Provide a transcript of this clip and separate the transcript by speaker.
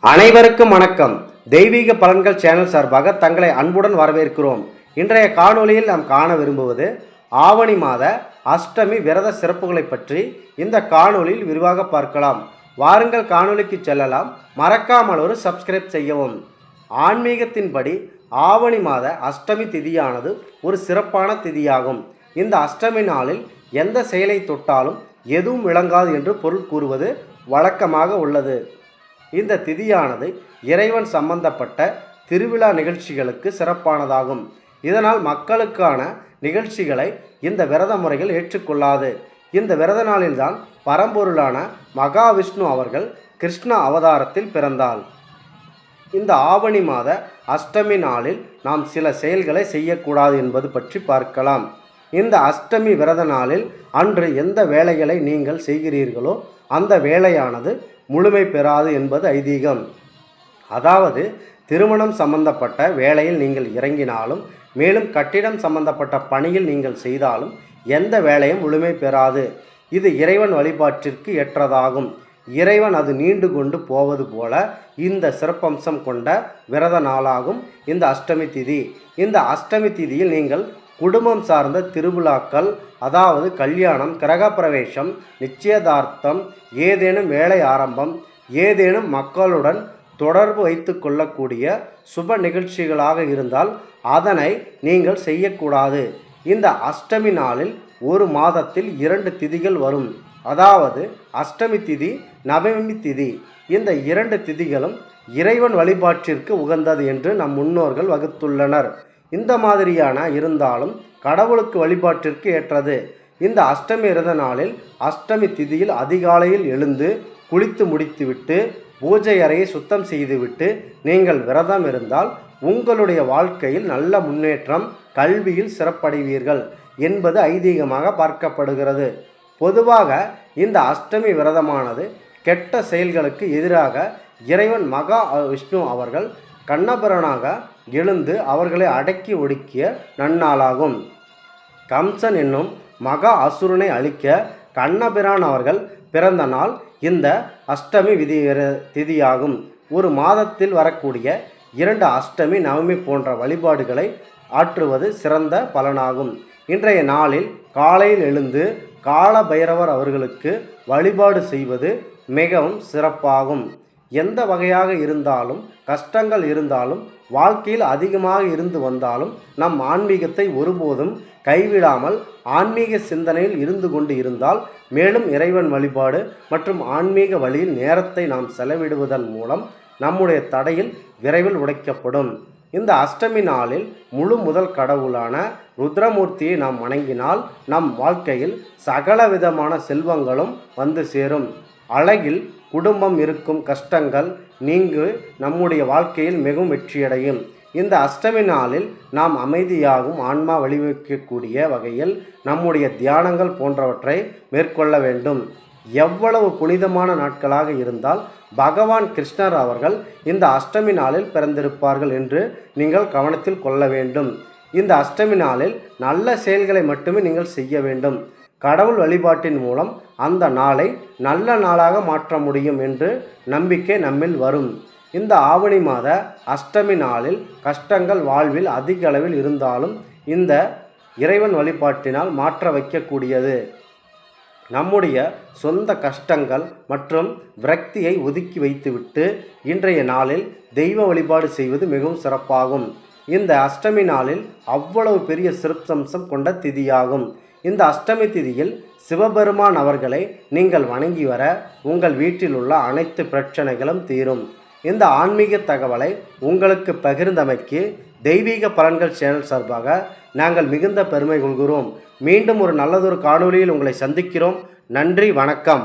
Speaker 1: அனைவருக்கும் வணக்கம். தெய்வீக பலன்கள் சேனல் சார்பாக தங்களை அன்புடன் வரவேற்கிறோம். இன்றைய காணொளியில் நாம் காண விரும்புவது ஆவணி மாத அஷ்டமி விரத சிறப்புகளை பற்றி இந்த காணொளியில் விரிவாக பார்க்கலாம். வாருங்கள் காணொளிக்கு செல்லலாம். மறக்காமல் ஒரு சப்ஸ்கிரைப் செய்யவும். ஆன்மீகத்தின்படி ஆவணி மாத அஷ்டமி திதியானது ஒரு சிறப்பான திதியாகும். இந்த அஷ்டமி நாளில் எந்த செயலை தொட்டாலும் எதுவும் விளங்காது என்று பொருள் கூறுவது வழக்கமாக உள்ளது. இந்த திதியானது இறைவன் சம்பந்தப்பட்ட திருவிழா நிகழ்ச்சிகளுக்கு சிறப்பானதாகும். இதனால் மக்களுக்கான நிகழ்ச்சிகளை இந்த விரத முறைகள் ஏற்றுக்கொள்ளாது. இந்த விரத நாளில்தான் பரம்பொருளான மகாவிஷ்ணு அவர்கள் கிருஷ்ண அவதாரத்தில் பிறந்தாள். இந்த ஆவணி மாத அஷ்டமி நாளில் நாம் சில செயல்களை செய்யக்கூடாது என்பது பற்றி பார்க்கலாம். இந்த அஷ்டமி விரத நாளில் அன்று எந்த வேலைகளை நீங்கள் செய்கிறீர்களோ அந்த வேலையானது முழுமை பெறாது என்பது ஐதீகம். அதாவது திருமணம் சம்பந்தப்பட்ட வேலையில் நீங்கள் இறங்கினாலும், மேலும் கட்டிடம் சம்பந்தப்பட்ட பணியில் நீங்கள் செய்தாலும் எந்த வேலையும் முழுமை பெறாது. இது இறைவன் வழிபாட்டிற்கு ஏற்றதாகும். இறைவன் அது நீண்டு கொண்டு போவது போல இந்த சிறப்பம்சம் கொண்ட விரத நாளாகும் இந்த அஷ்டமி திதி. இந்த அஷ்டமி திதியில் நீங்கள் குடும்பம் சார்ந்த திருவிழாக்கள், அதாவது கல்யாணம், கிரகப்பிரவேசம், நிச்சயதார்த்தம், ஏதேனும் வேலை ஆரம்பம், ஏதேனும் மக்களுடன் தொடர்பு வைத்து கொள்ளக்கூடிய சுப நிகழ்ச்சிகளாக இருந்தால் அதனை நீங்கள் செய்யக்கூடாது. இந்த அஷ்டமி நாளில் ஒரு மாதத்தில் 2 திதிகள் வரும். அதாவது அஷ்டமி திதி, நவமி திதி. இந்த 2 திதிகளும் இறைவன் வழிபாட்டிற்கு உகந்தது என்று நம் முன்னோர்கள் வகுத்துள்ளனர். இந்த மாதிரியான இருந்தாலும் கடவுளுக்கு வழிபாட்டிற்கு ஏற்றது. இந்த அஷ்டமி விரத நாளில் அஷ்டமி திதியில் அதிகாலையில் எழுந்து குளித்து முடித்துவிட்டு பூஜை அறையை சுத்தம் செய்துவிட்டு நீங்கள் விரதம் இருந்தால் உங்களுடைய வாழ்க்கையில் நல்ல முன்னேற்றம், கல்வியில் சிறப்படைவீர்கள் என்பது ஐதீகமாக பார்க்கப்படுகிறது. பொதுவாக இந்த அஷ்டமி விரதமானது கெட்ட செயல்களுக்கு எதிராக இறைவன் மகா விஷ்ணு அவர்கள் கண்ணபிரானாக எழுந்து அவர்களை அடக்கி ஒடுக்கிய நன்னாளாகும். கம்சன் என்னும் மகா அசுரனை அழிக்க கண்ணபிரான் அவர்கள் பிறந்த நாள் இந்த அஷ்டமி திதியாகும். ஒரு மாதத்தில் வரக்கூடிய 2 அஷ்டமி, நவமி போன்ற வழிபாடுகளை ஆற்றுவது சிறந்த பலனாகும். இன்றைய நாளில் காலையில் எழுந்து கால பைரவர் அவர்களுக்கு வழிபாடு செய்வது மிகவும் சிறப்பாகும். எந்த வகையாக இருந்தாலும், கஷ்டங்கள் இருந்தாலும், வாழ்க்கையில் அதிகமாக இருந்து வந்தாலும் நம் ஆன்மீகத்தை ஒருபோதும் கைவிடாமல் ஆன்மீக சிந்தனையில் இருந்து கொண்டு இருந்தால், மேலும் இறைவன் வழிபாடு மற்றும் ஆன்மீக வழியில் நேரத்தை நாம் செலவிடுவதன் மூலம் நம்முடைய தடையில் விரைவில் உடைக்கப்படும். இந்த அஷ்டமி நாளில் முழு முதல் கடவுளான ருத்ரமூர்த்தியை நாம் வணங்கினால் நம் வாழ்க்கையில் சகல விதமான செல்வங்களும் வந்து சேரும். அழகில் குடும்பம் இருக்கும் கஷ்டங்கள் நீங்கு நம்முடைய வாழ்க்கையில் மிகவும் வெற்றியடையும். இந்த அஷ்டமி நாளில் நாம் அமைதியாகவும் ஆன்மா வழிவகுக்கக்கூடிய வகையில் நம்முடைய தியானங்கள் போன்றவற்றை மேற்கொள்ள வேண்டும். எவ்வளவு புனிதமான நாட்களாக இருந்தால் பகவான் கிருஷ்ணர் அவர்கள் இந்த அஷ்டமி நாளில் பிறந்திருப்பார்கள் என்று நீங்கள் கவனத்தில் கொள்ள வேண்டும். இந்த அஷ்டமி நாளில் நல்ல செயல்களை மட்டுமே நீங்கள் செய்ய வேண்டும். கடவுள் வழிபாட்டின் மூலம் அந்த நாளை நல்ல நாளாக மாற்ற முடியும் என்று நம்பிக்கை நம்மில் வரும். இந்த ஆவணி மாத அஷ்டமி நாளில் கஷ்டங்கள் வாழ்வில் அதிக அளவில் இருந்தாலும் இந்த இறைவன் வழிபாட்டினால் மாற்ற வைக்கக்கூடியது. நம்முடைய சொந்த கஷ்டங்கள் மற்றும் விரக்தியை ஒதுக்கி வைத்துவிட்டு இன்றைய நாளில் தெய்வ வழிபாடு செய்வது மிகவும் சிறப்பாகும். இந்த அஷ்டமி நாளில் அவ்வளவு பெரிய சிறப்பம்சம் கொண்ட திதியாகும். இந்த அஷ்டமி திதியில் சிவபெருமான் அவர்களை நீங்கள் வணங்கி வர உங்கள் வீட்டில் உள்ள அனைத்து பிரச்சனைகளும் தீரும். இந்த ஆன்மீக தகவலை உங்களுக்கு பகிர்ந்தமைக்கு தெய்வீக பலன்கள் சேனல் சார்பாக நாங்கள் மிகுந்த பெருமை கொள்கிறோம். மீண்டும் ஒரு நல்லதொரு காணொளியில் உங்களை சந்திக்கிறோம். நன்றி, வணக்கம்.